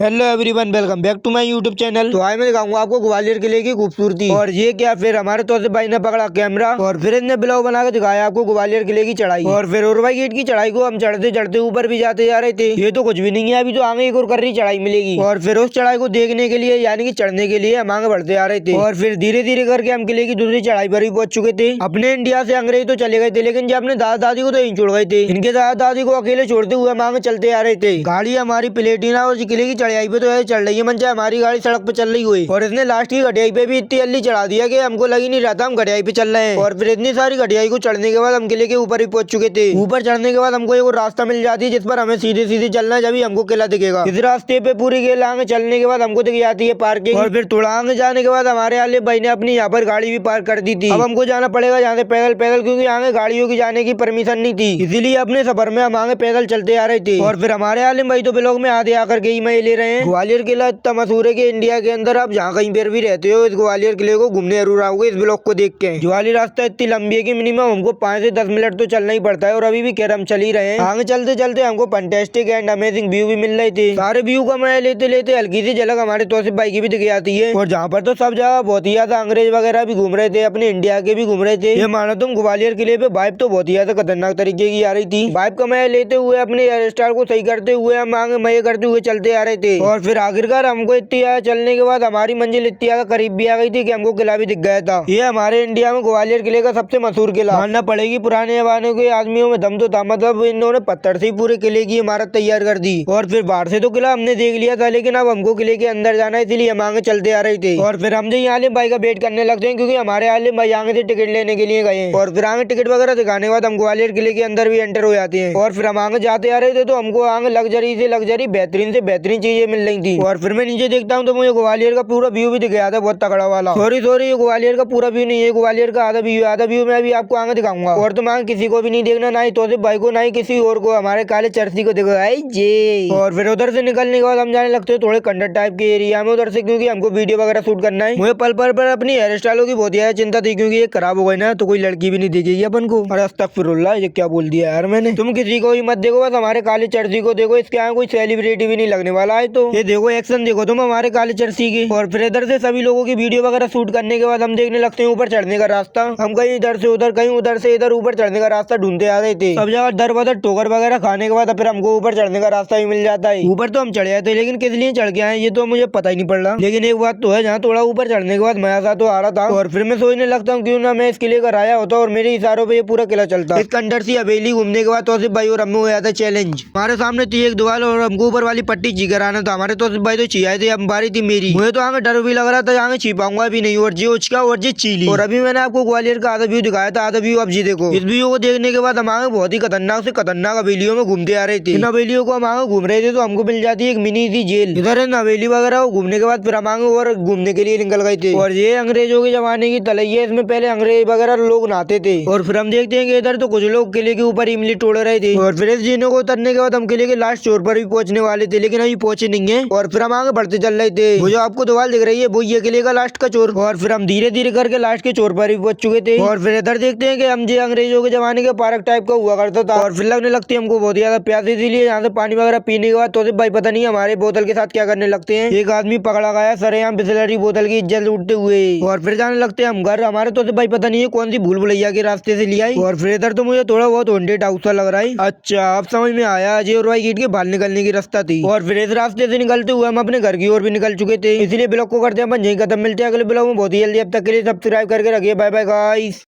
Hello everyone, welcome back to my YouTube channel. तो आज मैं दिखाऊंगा आपको ग्वालियर किले की खूबसूरती। और ये क्या, फिर हमारे तौसीफ भाई ने पकड़ा कैमरा और फिर इसने ब्लॉग बना के दिखाया आपको ग्वालियर किले की चढ़ाई। और फिर उरवाई गेट की चढ़ाई को हम चढ़ते चढ़ते ऊपर भी जाते जा रहे थे। ये तो कुछ भी नहीं है, अभी तो आगे एक और कर्री चढ़ाई मिलेगी। और फिर उस चढ़ाई को देखने के लिए यानी कि चढ़ने के लिए हम आगे बढ़ते आ रहे थे। और फिर धीरे धीरे करके हम किले की दूसरी चढ़ाई पर भी पहुंच चुके थे। अपने इंडिया से अंग्रेज तो चले गए थे, लेकिन जो अपने दादा दादी को तो यहीं छोड़ गए थे। इनके दादा दादी को अकेले छोड़ते हुए हम आगे चलते आ रहे थे। गाड़ी हमारी प्लेटिना और किले की चढ़ाई पे तो है चढ़ रही है, मन चाहे हमारी गाड़ी सड़क पे चल रही हुई। और इसने लास्ट की घटियाई पे भी इतनी जल्दी चढ़ा दिया कि हमको लग ही नहीं रहा था हम घटियाई पे चल रहे हैं। और फिर इतनी सारी घटियाई को चढ़ने के बाद हम किले के ऊपर ही पहुंच चुके थे। ऊपर चढ़ने के बाद हमको एक रास्ता मिल जाती है जिस पर हमें सीधे सीधे चलना है, जब हमको किला दिखेगा। इस रास्ते पे पूरी किला आगे चलने के बाद हमको दिख जाती है पार्किंग। और फिर थोड़ा आगे जाने के बाद हमारे आले भाई ने अपनी यहाँ पर गाड़ी भी पार्क कर दी थी। अब हमको जाना पड़ेगा यहाँ से पैदल पैदल, क्योंकि आगे गाड़ियों की जाने की परमिशन नहीं थी। इसीलिए अपने सफर में हम आगे पैदल चलते आ रहे थे। और फिर हमारे आलिम भाई तो ब्लॉग में आधे आकर के ही मैं ले रहे हैं। ग्वालियर किला इतना मशहूर है कि इंडिया के अंदर आप जहाँ कहीं पर भी रहते हो इस ग्वालियर किले को घूमने जरूर आओगे इस ब्लॉग को देख के। ग्वालियर रास्ता इतनी लंबी है कि मिनिमम हमको 5 से 10 मिनट तो चलना ही पड़ता है। और अभी भी कैरम चल ही रहे हैं। आगे चलते चलते हमको फैंटास्टिक एंड अमेजिंग व्यू भी मिल रहे थे। सारे व्यू का मजा लेते लेते हल्की सी झलक हमारे तौसीफ भाई की भी दिख जाती है। और जहाँ पर तो सब जगह बहुत ही ज्यादा अंग्रेज वगैरह भी घूम रहे थे, अपने इंडिया के भी घूम रहे थे। ये मानो तुम ग्वालियर किले पे वाइब तो बहुत ही ज्यादा खतरनाक तरीके की आ रही थी। वाइब का मजा लेते हुए अपने हेयर स्टाइल को सही करते हुए हम आगे मजे करते हुए चलते आ रहे थे। और फिर आखिरकार हमको इतनी ज्यादा चलने के बाद हमारी मंजिल इतनी ज्यादा करीब भी आ गई थी कि हमको किला भी दिख गया था। ये हमारे इंडिया में ग्वालियर किले का सबसे मशहूर किला मानना पड़ेगी। पुराने जमाने के आदमियों में दम तो था, मतलब इन्होंने पत्थर से पूरे किले की इमारत तैयार कर दी। और फिर बाहर से तो किला हमने देख लिया था, लेकिन अब हमको किले के अंदर जाना है, इसलिए हम आगे चलते आ रहे थे। और फिर हम जो आलिम भाई का वेट करने लगते हैं, क्योंकि हमारे आलिम भाई आगे से टिकट लेने के लिए गए। और फिर आगे टिकट वगैरह दिखाने के बाद हम ग्वालियर किले के अंदर भी एंटर हो जाते हैं। और फिर हम आगे जाते आ रहे थे तो हमको आगे लग्जरी से लग्जरी बेहतरीन से बेहतरीन चीजें मिल रही थी। और फिर मैं नीचे देखता हूँ तो मुझे ग्वालियर का पूरा व्यू भी दिख गया था, बहुत तगड़ा वाला। सॉरी ये ग्वालियर का पूरा व्यू नहीं है, ग्वालियर का आधा व्यू मैं अभी आपको आगे दिखाऊंगा। और तुम आगे किसी को भी नहीं देखना, ना ही तौसीफ भाई को, ना ही किसी और को, हमारे काले चर्सी को देखो जे। और फिर उधर से निकलने के बाद हम जाने लगते हैं थोड़े कंडर टाइप के एरिया में उधर से, क्योंकि हमको वीडियो वगैरह शूट करना है। मुझे पल पर अपनी हेयर स्टाइलों की बहुत ज्यादा चिंता थी, क्योंकि ये खराब हो गई ना तो कोई लड़की भी नहीं देखेगी अपन को। अरे अस्तगफिरुल्लाह, ये क्या बोल दिया यार मैंने। तुम किसी को भी मत देखो, बस हमारे काले चर्सी को देखो। इसके यहाँ कोई सेलिब्रिटी भी नहीं लगने वाला है। तो ये देखो एक्शन देखो तुम हमारे काले चर्सी की। और फिर इधर से सभी लोगों की वीडियो वगैरह शूट करने के बाद हम देखने लगते हैं ऊपर चढ़ने का रास्ता। हम कहीं इधर से उधर, कहीं उधर से इधर ऊपर चढ़ने का रास्ता ढूंढते आ रहे थे। सब जगह दर बदर ठोकर वगैरह खाने के बाद फिर हमको ऊपर चढ़ने का रास्ता भी मिल जाता है। ऊपर तो हम चढ़ आए थे, लेकिन किस लिए चढ़ के आए ये तो मुझे पता ही नहीं पड़ रहा। लेकिन एक बात तो है, जहाँ थोड़ा ऊपर चढ़ने के बाद मजा सा तो आ रहा था। और फिर मैं सोचने लगता हूँ क्यों ना मैं इस किले का राजा होता और मेरे इशारों पे ये पूरा किला चलता। इस अंदर सी हवेली घूमने के बाद तौसीफ भाई और हमें हो जाता चैलेंज। हमारे सामने थी एक दीवार और हमको ऊपर वाली पट्टी जिगर आना था। हमारे तौसीफ भाई तो चियाए थे, अब बारी थी मेरी। मुझे तो आगे डर भी लग रहा था, आगे छिपाऊंगा भी नहीं। और जी उचका और जी चीली। और अभी मैंने आपको ग्वालियर का आधा व्यू दिखाया था, आधा व्यू अब जी देखो। इस व्यू को देखने के बाद हम आगे बहुत ही खतरनाक से खतरनाक हवेलियों में घूमते आ रहे थे। इन हवेलियों को हम आगे घूम रहे थे तो हमको मिल जाती है एक मिनी सी जेल। इधर इन हवेली वगैरह घूमने के बाद फिर हम आगे और घूमने के लिए निकल गए थे। और ये अंग्रेजों के जमाने की तलैया है, इसमें पहले अंग्रेज वगैरह लोग नहाते थे। और फिर हम देखते हैं कि इधर तो कुछ लोग किले के ऊपर इमली तोड़ रहे थे। और फिर इस जीनों को उतरने के बाद हम किले के लास्ट चोर पर भी पहुंचने वाले थे, लेकिन अभी पहुंचे नहीं है। और फिर हम आगे बढ़ते चल रहे थे। वो जो आपको दीवार दिख रही है वो ये किले का लास्ट का चोर। और फिर हम धीरे धीरे करके लास्ट के चोर पर भी पहुंच चुके थे। और फिर इधर देखते हैं कि हम जो अंग्रेजों के जमाने के पार्क टाइप का हुआ करता था। और फिर लगने लगती है हमको बहुत ज्यादा प्यास, इसीलिए यहाँ से पानी वगैरह पीने के बाद तौसीफ भाई पता नहीं हमारे बोतल के साथ क्या करने लगते हैं। एक आदमी पकड़ा गया सरेआम बिसलरी बोतल की इज्जत उठते हुए। और फिर जाने लगते हैं हम घर। हमारे तौसीफ भाई पता नहीं है कौन सी भूल भुलैया के रास्ते से लिया। और फिर इधर तो मुझे थोड़ा बहुत हॉन्टेड हाउस सा लग रहा है। अच्छा अब समझ में आया, अजय और गेट के बाहर निकलने की रास्ता थी। और फिर इस रास्ते से निकलते हुए हम अपने घर की ओर भी निकल चुके थे। इसलिए ब्लॉग को करते हैं अपन यहीं खत्म। मिलते हैं अगले ब्लॉग में बहुत ही जल्दी। अब तक के लिए सब्सक्राइब करके रखिए। Bye bye guys.